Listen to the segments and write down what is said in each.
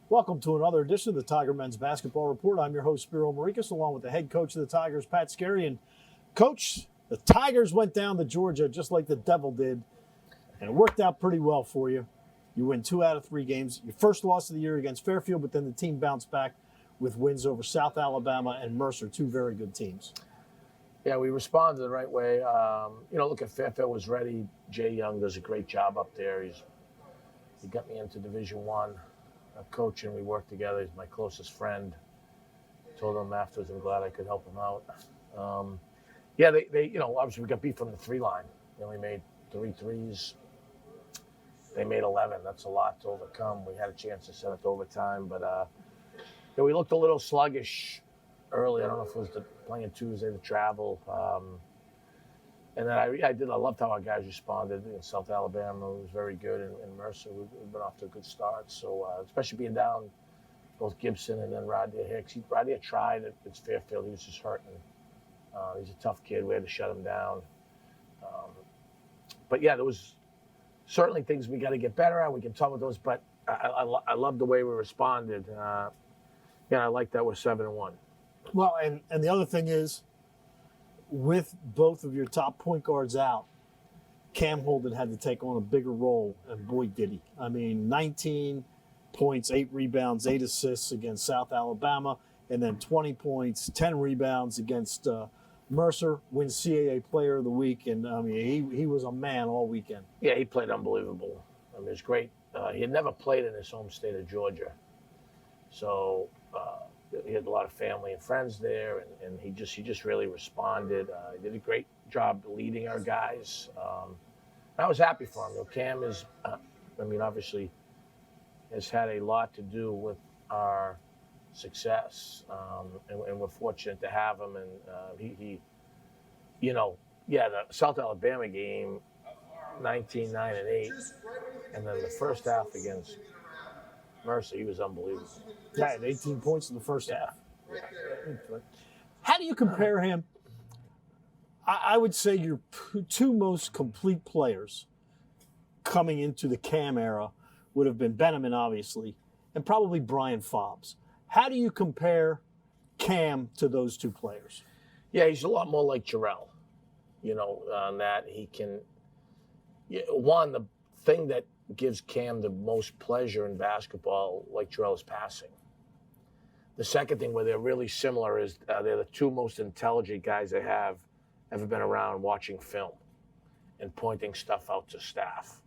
Welcome to another edition of the Tiger Men's Basketball Report. I'm your host, Spiro Maricas, along with the head coach of the Tigers, Pat Scarry. And, Coach, the Tigers went down to Georgia just like the Devil did, and it worked out pretty well for you. You win 2 out of 3 games. Your first loss of the year against Fairfield, but then the team bounced back with wins over South Alabama and Mercer, 2 very good teams. Yeah, we responded the right way. Look, if Fairfield was ready, Jay Young does a great job up there. He got me into Division I. Coaching, we worked together. He's my closest friend. Told him afterwards I'm glad I could help him out. They obviously we got beat from the 3 line. We only made 3 threes. They made 11. That's a lot to overcome. We had a chance to send it to overtime, but we looked a little sluggish early. I don't know if it was playing Tuesday, the travel. And then I loved how our guys responded. In South Alabama was very good, and Mercer, we've been off to a good start. So especially being down both Gibson and then Rodney Hicks. Rodney tried at Fairfield. He was just hurting. He's a tough kid. We had to shut him down. There was certainly things we got to get better at. We can talk about those, but I love the way we responded. I like that we're 7-1. Well, and the other thing is, with both of your top point guards out, Cam Holden had to take on a bigger role, and boy, did he. I mean, 19 points, 8 rebounds, 8 assists against South Alabama, and then 20 points, 10 rebounds against Mercer, wins CAA Player of the Week, and I mean, he was a man all weekend. Yeah, he played unbelievable. I mean, it was great. He had never played in his home state of Georgia, so he had a lot of family and friends there, and he just really responded. He did a great job leading our guys. I was happy for him. Cam is, obviously, has had a lot to do with our success, and we're fortunate to have him. And the South Alabama game, 19, 9, and 8, and then the first half against Mercer, he was unbelievable. Yeah, had 18 points in the first half. How do you compare him? I would say your 2 most complete players coming into the Cam era would have been Benjamin, obviously, and probably Brian Fobbs. How do you compare Cam to those 2 players? Yeah, he's a lot more like Jarrell, on that he can. One, the thing that gives Cam the most pleasure in basketball, like Jarrell, is passing. The second thing where they're really similar is they're the 2 most intelligent guys that have ever been around watching film and pointing stuff out to staff.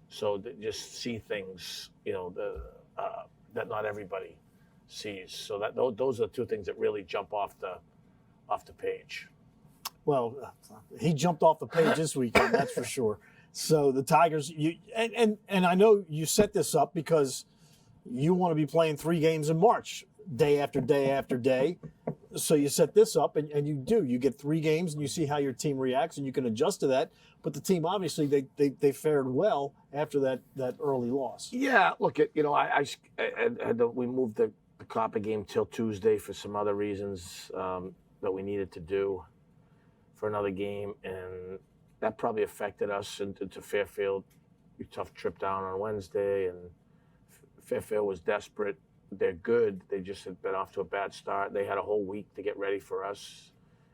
So they just see things, that not everybody sees. So those are the 2 things that really jump off the page. Well, he jumped off the page this weekend, that's for sure. So the Tigers, and I know you set this up because you want to be playing 3 games in March, day after day after day. So you set this up, and you do. You get 3 games, and you see how your team reacts, and you can adjust to that. But the team, obviously, they fared well after that early loss. Yeah, look, we moved the Copper game till Tuesday for some other reasons that we needed to do for another game, and that probably affected us into Fairfield. A tough trip down on Wednesday, and Fairfield was desperate. They're good. They just had been off to a bad start. They had a whole week to get ready for us,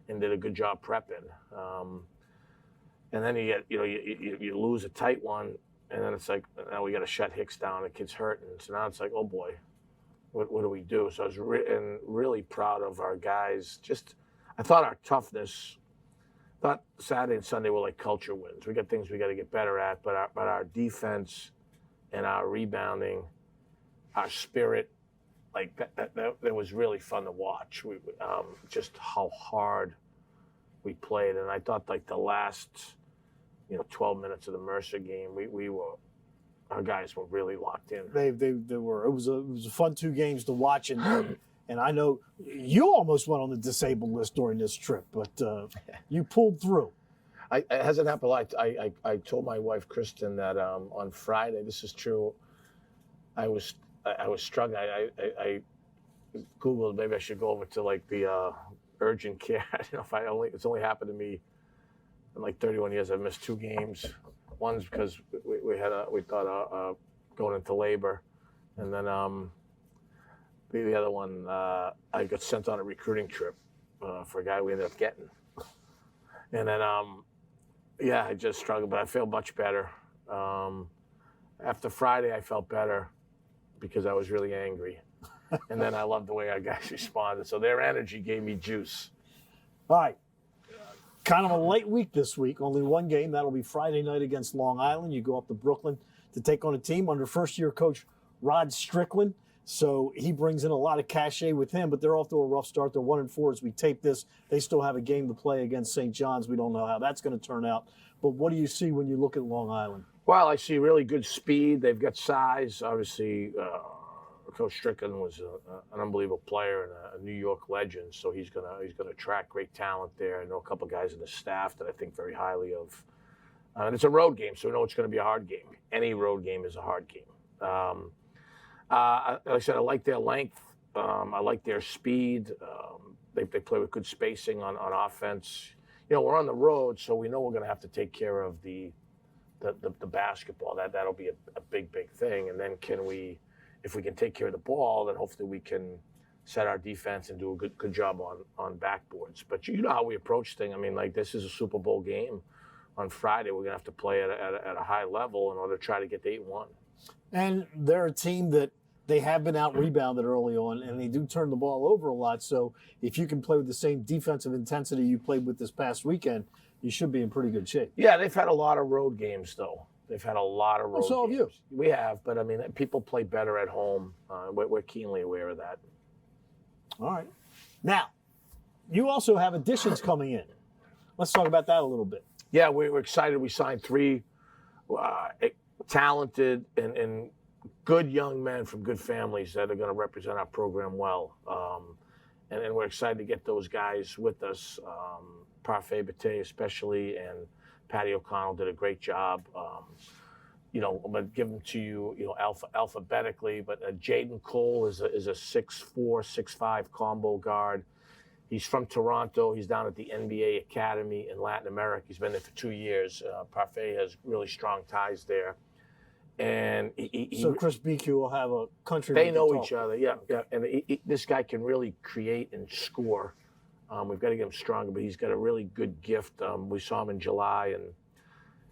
and did a good job prepping. And then you lose a tight one, and then it's like, now we got to shut Hicks down. The kid's hurting, so now it's like, oh boy, what do we do? So I was really proud of our guys. I thought our toughness. Thought Saturday and Sunday were like culture wins. We got things we got to get better at, but our defense and our rebounding, our spirit, like that was really fun to watch. Just how hard we played, and I thought like the last 12 minutes of the Mercer game, our guys were really locked in. They were. It was a fun 2 games to watch, and I know you almost went on the disabled list during this trip, but you pulled through. It hasn't happened. I told my wife Kristen that on Friday, this is true. I was struggling. I Googled maybe I should go over to like the urgent care. I don't know if it's only happened to me in like 31 years. I've missed 2 games. One's because we thought going into labor, and then the other one, I got sent on a recruiting trip for a guy we ended up getting. And then, I just struggled, but I feel much better. After Friday, I felt better because I was really angry. And then I loved the way our guys responded. So their energy gave me juice. All right. Kind of a light week this week. Only one game. That'll be Friday night against Long Island. You go up to Brooklyn to take on a team under first-year coach Rod Strickland. So he brings in a lot of cachet with him, but they're off to a rough start. They're 1-4 as we tape this. They still have a game to play against St. John's. We don't know how that's going to turn out. But what do you see when you look at Long Island? Well, I see really good speed. They've got size. Obviously, Coach Strickland was an unbelievable player and a New York legend. So he's gonna attract great talent there. I know a couple guys in the staff that I think very highly of. And it's a road game, so we know it's going to be a hard game. Any road game is a hard game. Like I said, I like their length. I like their speed. They play with good spacing on offense. You know, we're on the road, so we know we're going to have to take care of the basketball. That'll be a big thing. And then if we can take care of the ball, then hopefully we can set our defense and do a good job on backboards. But you know how we approach things. I mean, like, this is a Super Bowl game on Friday. We're going to have to play at a high level in order to try to get to 8-1. And they're a team that they have been out-rebounded early on, and they do turn the ball over a lot. So if you can play with the same defensive intensity you played with this past weekend, you should be in pretty good shape. Yeah, they've had a lot of road games, though. They've had a lot of road games. So have you. We have, but, I mean, people play better at home. We're keenly aware of that. All right. Now, you also have additions coming in. Let's talk about that a little bit. Yeah, we're excited. We signed 3 talented and good young men from good families that are going to represent our program well. And we're excited to get those guys with us. Parfait Bate especially, and Patty O'Connell did a great job. I'm going to give them to you, alphabetically, but Jaden Cole is a 6'4", 6'5" combo guard. He's from Toronto. He's down at the NBA Academy in Latin America. He's been there for 2 years. Parfait has really strong ties there. And so Chris BQ will have a country. They know each other, yeah. And this guy can really create and score. We've got to get him stronger, but he's got a really good gift. We saw him in July and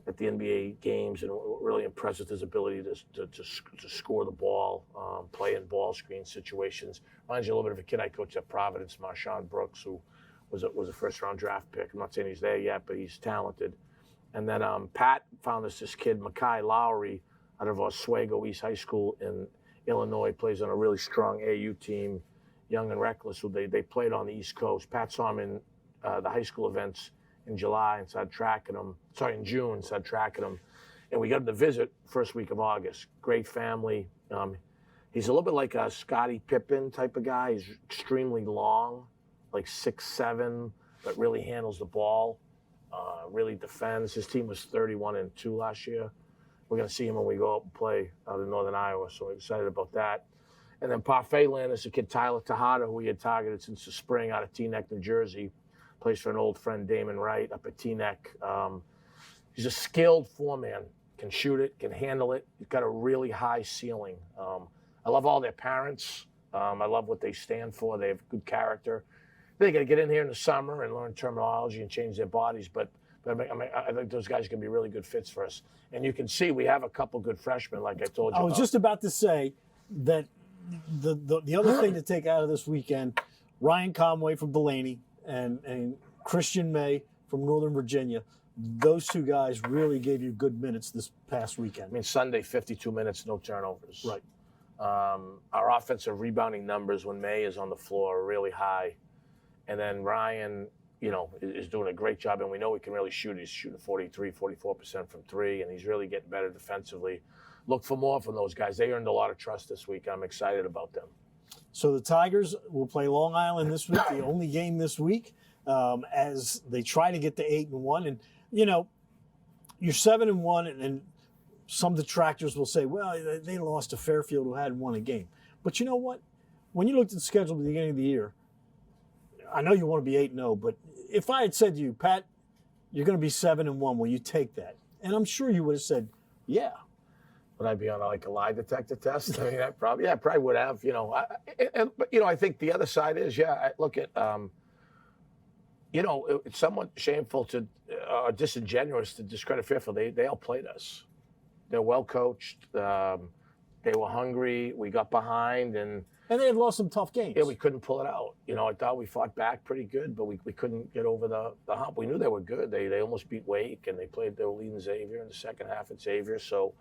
at the NBA games, and we're really impressed with his ability to score the ball, play in ball screen situations. Reminds you a little bit of a kid I coached at Providence, Marshawn Brooks, who was a first-round draft pick. I'm not saying he's there yet, but he's talented. And then Pat found us this kid, Makai Lowry, out of Oswego East High School in Illinois, plays on a really strong AU team, Young and Reckless, who they played on the East Coast. Pat saw him in the high school events in July and started tracking him. Sorry, in June, started tracking him. And we got him to visit first week of August. Great family. He's a little bit like a Scottie Pippen type of guy. He's extremely long, like 6'7", but really handles the ball, really defends. His team was 31-2 last year. We're going to see him when we go out and play out in Northern Iowa, so we're excited about that. And then Parfait landed us a kid, Tyler Tejada, who we had targeted since the spring out of Teaneck, New Jersey. Plays for an old friend, Damon Wright, up at Teaneck. He's a skilled four-man, can shoot it, can handle it. He's got a really high ceiling. I love all their parents. I love what they stand for. They have good character. They got to get in here in the summer and learn terminology and change their bodies, but I think those guys are going to be really good fits for us. And you can see we have a couple good freshmen, like I told you. I was just about to say that the other thing to take out of this weekend, Ryan Conway from Delaney and Christian May from Northern Virginia, those two guys really gave you good minutes this past weekend. I mean, Sunday, 52 minutes, no turnovers. Right. Our offensive rebounding numbers when May is on the floor are really high. And then Ryan, is doing a great job, and we know he can really shoot. He's shooting 43, 44% from 3, and he's really getting better defensively. Look for more from those guys. They earned a lot of trust this week. I'm excited about them. So the Tigers will play Long Island this week, the only game this week, as they try to get to 8-1. And, you're 7-1, and some detractors will say, well, they lost to Fairfield, who hadn't won a game. But you know what? When you looked at the schedule at the beginning of the year, I know you want to be 8-0, but if I had said to you, Pat, you're going to be 7-1, will you take that? And I'm sure you would have said, yeah. Would I be on like a lie detector test? I mean, I probably would have. You know, but you know, I think the other side is, I look at, you know, it's somewhat shameful to, disingenuous to discredit Fairfield. They outplayed us. They're well coached. They were hungry. We got behind, and they had lost some tough games. yeah, we couldn't pull it out. You know, I thought we fought back pretty good, but we couldn't get over the hump. We knew they were good. They almost beat Wake, and they were leading Xavier in the second half at Xavier. So,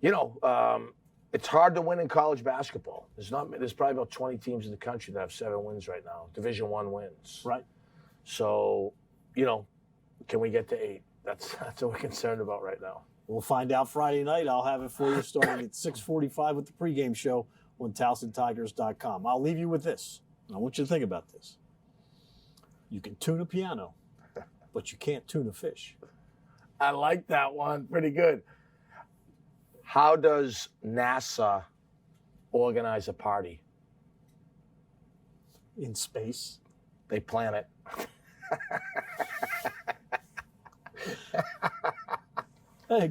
you know, it's hard to win in college basketball. There's probably about 20 teams in the country that have 7 wins right now, Division I wins. Right. So, you know, can we get to 8? That's what we're concerned about right now. We'll find out Friday night. I'll have it for you starting at 6:45 with the pregame show on TowsonTigers.com. I'll leave you with this. I want you to think about this. You can tune a piano, but you can't tune a fish. I like that one. Pretty good. How does NASA organize a party? In space. They plan it.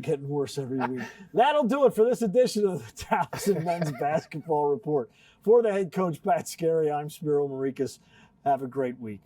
Getting worse every week. That'll do it for this edition of the Towson Men's Basketball Report. For the head coach, Pat Scarry, I'm Spiro Marikas. Have a great week.